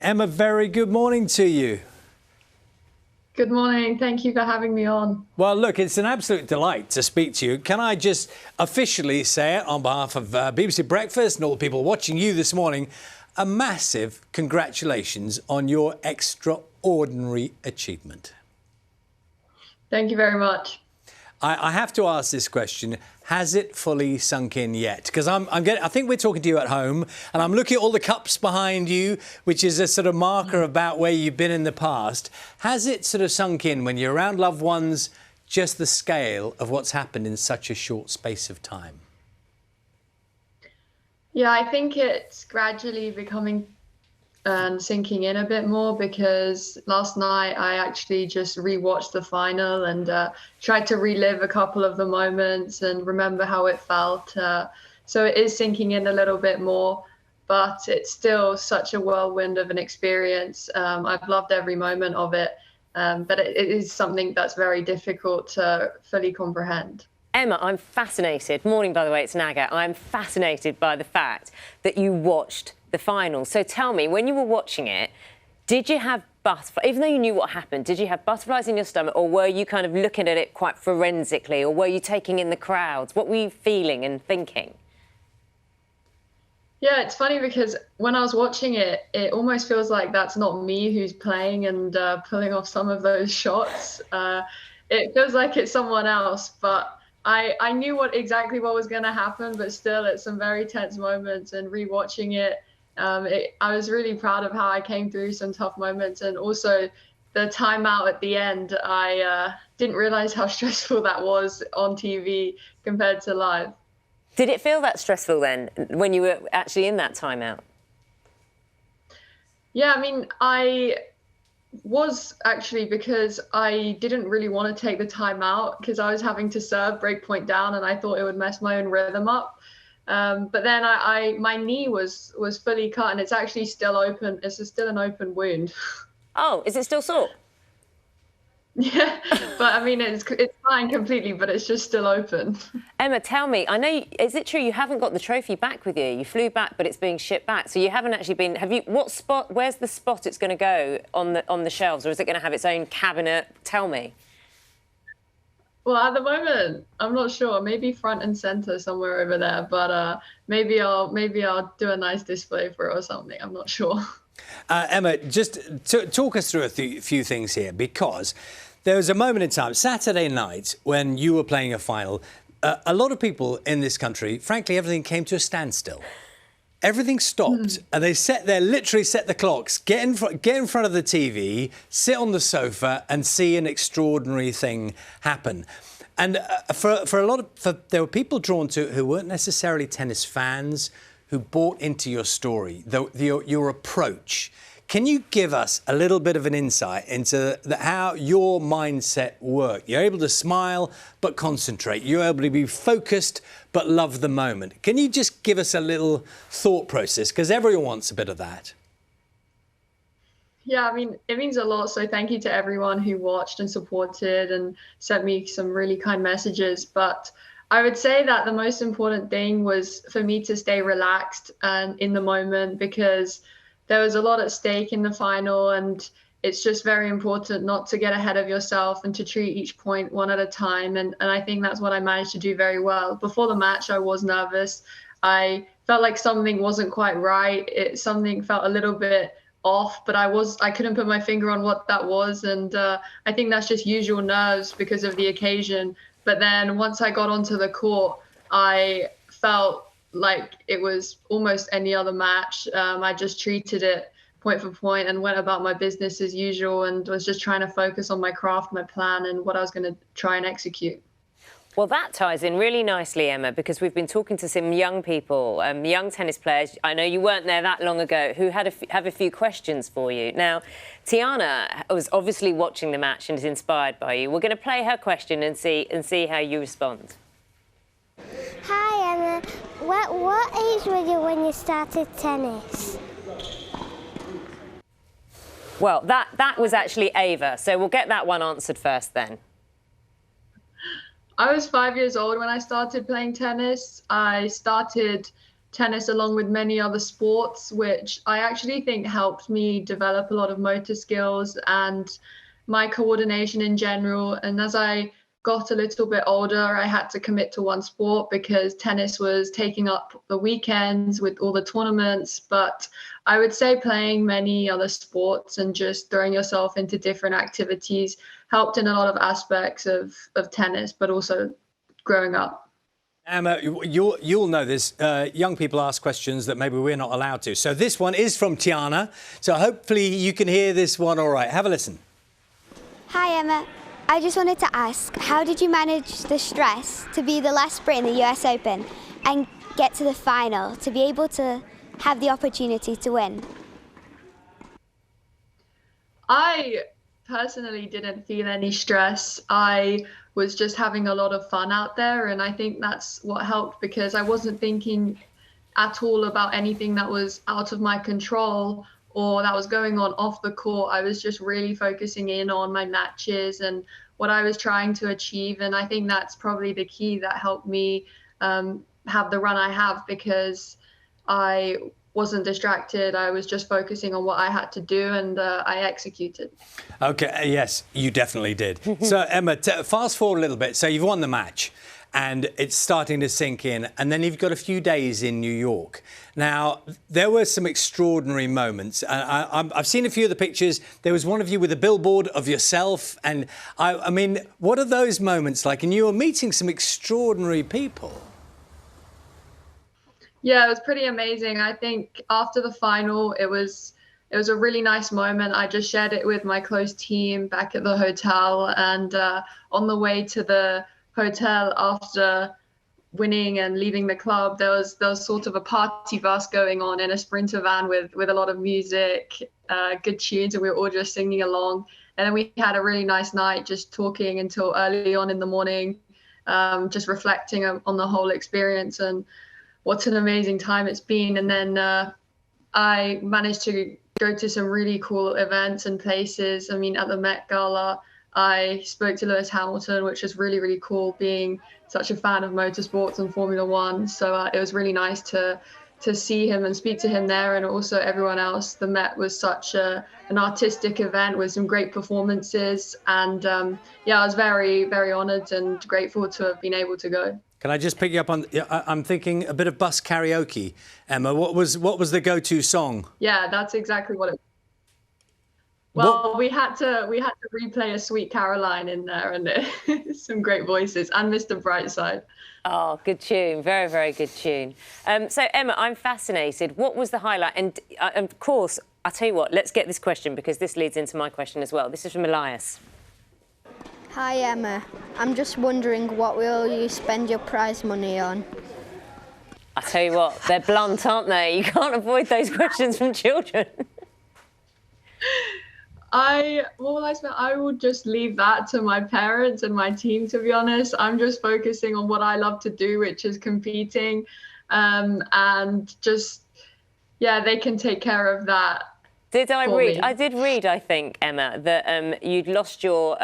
Emma, very good morning to you. Good morning. Thank you for having me on. Well, look, it's an absolute delight to speak to you. Can I just officially say it on behalf of BBC Breakfast and all the people watching you this morning, a massive congratulations on your extraordinary achievement. Thank you very much. I have to ask this question. Has it fully sunk in yet? Because I think we're talking to you at home and I'm looking at all the cups behind you, which is a sort of marker about where you've been in the past. Has it sort of sunk in when you're around loved ones, just the scale of what's happened in such a short space of time? Yeah, I think it's gradually becoming and sinking in a bit more because last night I actually just rewatched the final and tried to relive a couple of the moments and remember how it felt. So it is sinking in a little bit more, but it's still such a whirlwind of an experience. I've loved every moment of it, but it is something that's very difficult to fully comprehend. Emma, I'm fascinated. Morning, by the way, it's Naga. I'm fascinated by the fact that you watched the final. So tell me, when you were watching it, did you have butterflies, even though you knew what happened, did you have butterflies in your stomach, or were you kind of looking at it quite forensically, or were you taking in the crowds? What were you feeling and thinking? Yeah, it's funny because when I was watching it, it almost feels like that's not me who's playing and pulling off some of those shots. It feels like it's someone else, but I knew exactly what was going to happen, but still, it's some very tense moments. And rewatching it, I was really proud of how I came through some tough moments, and also the timeout at the end. I didn't realize how stressful that was on TV compared to live. Did it feel that stressful then when you were actually in that timeout? Yeah, I mean, I was actually, because I didn't really want to take the time out because I was having to serve break point down and I thought it would mess my own rhythm up. But then my knee was fully cut and it's actually still open. It's still an open wound. Oh, is it still sore? Yeah, but I mean, it's fine completely, but it's just still open. Emma, tell me, I know, is it true you haven't got the trophy back with you? You flew back, but it's being shipped back. So you haven't actually been, what spot, where's the spot it's going to go on the shelves, or is it going to have its own cabinet? Tell me. Well, at the moment, I'm not sure. Maybe front and center somewhere over there, but maybe I'll do a nice display for it or something. I'm not sure. Emma, just talk us through a few things here, because there was a moment in time, Saturday night, when you were playing a final. A lot of people in this country, frankly, everything came to a standstill. Everything stopped, and they literally set the clocks, get in front of the TV, sit on the sofa, and see an extraordinary thing happen. And there were people drawn to it who weren't necessarily tennis fans, who bought into your story, your approach. Can you give us a little bit of an insight into how your mindset worked? You're able to smile but concentrate. You're able to be focused but love the moment. Can you just give us a little thought process? Because everyone wants a bit of that. Yeah, I mean, it means a lot. So thank you to everyone who watched and supported and sent me some really kind messages. But I would say that the most important thing was for me to stay relaxed and in the moment, because there was a lot at stake in the final, and it's just very important not to get ahead of yourself and to treat each point one at a time. And I think that's what I managed to do very well. Before the match, I was nervous. I felt like something wasn't quite right. Something felt a little bit off, but I couldn't put my finger on what that was. And I think that's just usual nerves because of the occasion. But then once I got onto the court, I felt like it was almost any other match. I just treated it point for point and went about my business as usual, and was just trying to focus on my craft, my plan, and what I was going to try and execute. Well, that ties in really nicely, Emma, because we've been talking to some young people, young tennis players. I know you weren't there that long ago, who have a few questions for you. Now, Tiana was obviously watching the match and is inspired by you. We're going to play her question and see how you respond. Hi, Emma. What age were you when you started tennis? Well, that was actually Ava, so we'll get that one answered first then. I was 5 years old when I started playing tennis. I started tennis along with many other sports, which I actually think helped me develop a lot of motor skills and my coordination in general. And as I got a little bit older, I had to commit to one sport because tennis was taking up the weekends with all the tournaments. But I would say playing many other sports and just throwing yourself into different activities helped in a lot of aspects of tennis, but also growing up. Emma, you'll know this. Young people ask questions that maybe we're not allowed to. So this one is from Tiana. So hopefully you can hear this one all right. Have a listen. Hi Emma, I just wanted to ask, how did you manage the stress to be the last Brit in the US Open and get to the final, to be able to have the opportunity to win? I personally didn't feel any stress. I was just having a lot of fun out there, and I think that's what helped because I wasn't thinking at all about anything that was out of my control or that was going on off the court. I was just really focusing in on my matches and what I was trying to achieve. And I think that's probably the key that helped me have the run I have, because I wasn't distracted. I was just focusing on what I had to do, and I executed. OK, yes, you definitely did. So, Emma, fast forward a little bit. So you've won the match and it's starting to sink in, and then you've got a few days in New York. Now, there were some extraordinary moments. I've seen a few of the pictures. There was one of you with a billboard of yourself. And I mean, what are those moments like? And you were meeting some extraordinary people. Yeah, it was pretty amazing. I think after the final, it was a really nice moment. I just shared it with my close team back at the hotel, and on the way to the hotel after winning and leaving the club, there was sort of a party bus going on in a Sprinter van with a lot of music, good tunes, and we were all just singing along. And then we had a really nice night, just talking until early on in the morning, just reflecting on the whole experience and what an amazing time it's been. And then I managed to go to some really cool events and places. I mean, at the Met Gala, I spoke to Lewis Hamilton, which was really, really cool, being such a fan of motorsports and Formula One. So it was really nice to see him and speak to him there, and also everyone else. The Met was such an artistic event with some great performances. And yeah, I was very, very honoured and grateful to have been able to go. Can I just pick you up on? I'm thinking a bit of bus karaoke, Emma. What was the go-to song? Yeah, that's exactly what it. Well, we had to replay a Sweet Caroline in there, and some great voices, and Mr. Brightside. Oh, good tune. Very, very good tune. So, Emma, I'm fascinated. What was the highlight? And of course, I'll tell you what, let's get this question, because this leads into my question as well. This is from Elias. Hi Emma, I'm just wondering, what will you spend your prize money on? I tell you what, they're blunt, aren't they? You can't avoid those questions from children. I would just leave that to my parents and my team, to be honest. I'm just focusing on what I love to do, which is competing, and just, yeah, they can take care of that. Did I read? I did read, I think, Emma, that you'd lost your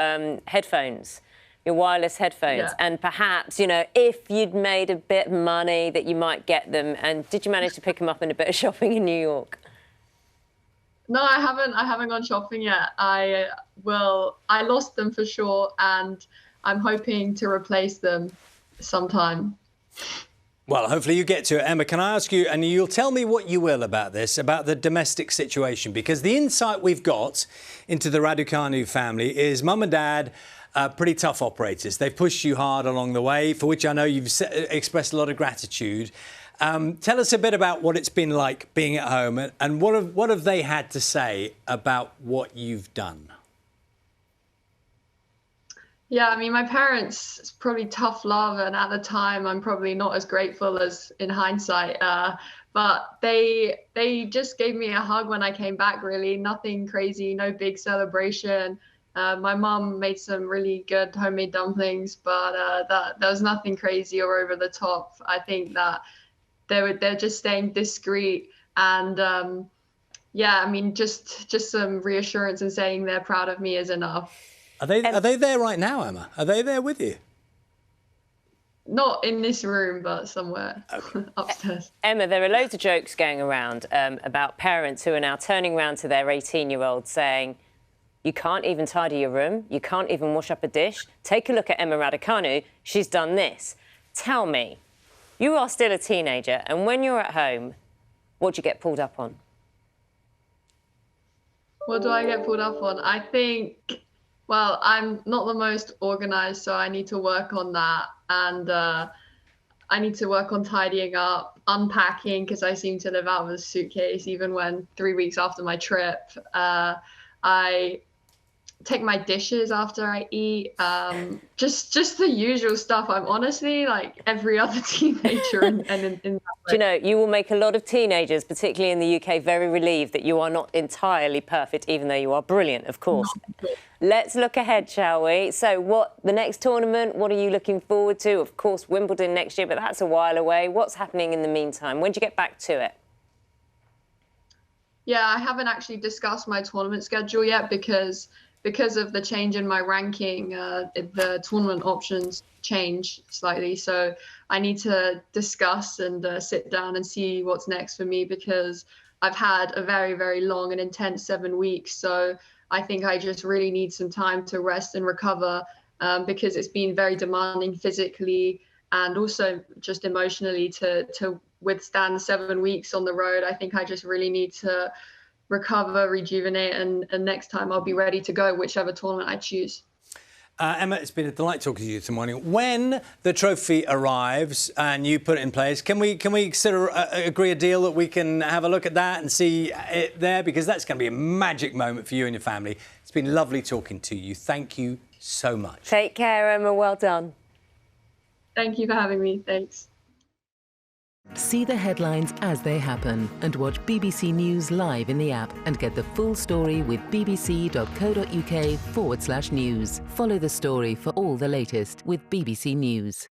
headphones, your wireless headphones, yeah. And perhaps, you know, if you'd made a bit of money, that you might get them. And did you manage to pick them up in a bit of shopping in New York? No, I haven't gone shopping yet. I lost them for sure, and I'm hoping to replace them sometime. Well, hopefully you get to it. Emma, can I ask you, and you'll tell me what you will about this, about the domestic situation, because the insight we've got into the Raducanu family is mum and dad are pretty tough operators. They've pushed you hard along the way, for which I know you've expressed a lot of gratitude. Tell us a bit about what it's been like being at home, and what have they had to say about what you've done? Yeah, I mean, my parents, it's probably tough love, and at the time I'm probably not as grateful as in hindsight, but they just gave me a hug when I came back, really. Nothing crazy, no big celebration. My mum made some really good homemade dumplings, but there was nothing crazy or over the top. I think that they're just staying discreet, and yeah, I mean, just some reassurance and saying they're proud of me is enough. Are they there right now, Emma? Are they there with you? not in this room, but somewhere upstairs. Emma, there are loads of jokes going around about parents who are now turning around to their 18-year-olds saying, you can't even tidy your room, you can't even wash up a dish. Take a look at Emma Raducanu, she's done this. Tell me, you are still a teenager, and when you're at home, what do you get pulled up on? What do I get pulled up on? I think, well, I'm not the most organised, so I need to work on that. And I need to work on tidying up, unpacking, because I seem to live out of a suitcase even when 3 weeks after my trip. I take my dishes after I eat. Just the usual stuff. I'm honestly like every other teenager in that way. Do you know, you will make a lot of teenagers, particularly in the UK, very relieved that you are not entirely perfect, even though you are brilliant, of course. Let's look ahead, shall we? So the next tournament, what are you looking forward to? Of course, Wimbledon next year, but that's a while away. What's happening in the meantime? When do you get back to it? Yeah, I haven't actually discussed my tournament schedule yet because of the change in my ranking, the tournament options change slightly. So I need to discuss and sit down and see what's next for me, because I've had a very, very long and intense 7 weeks. So I think I just really need some time to rest and recover, because it's been very demanding physically and also just emotionally to withstand 7 weeks on the road. I think I just really need to recover, rejuvenate, and next time I'll be ready to go, whichever tournament I choose. Emma, it's been a delight talking to you this morning. When the trophy arrives and you put it in place, can we sort of agree a deal that we can have a look at that and see it there? Because that's going to be a magic moment for you and your family. It's been lovely talking to you. Thank you so much. Take care, Emma. Well done. Thank you for having me. Thanks. See the headlines as they happen and watch BBC News live in the app and get the full story with bbc.co.uk/news. Follow the story for all the latest with BBC News.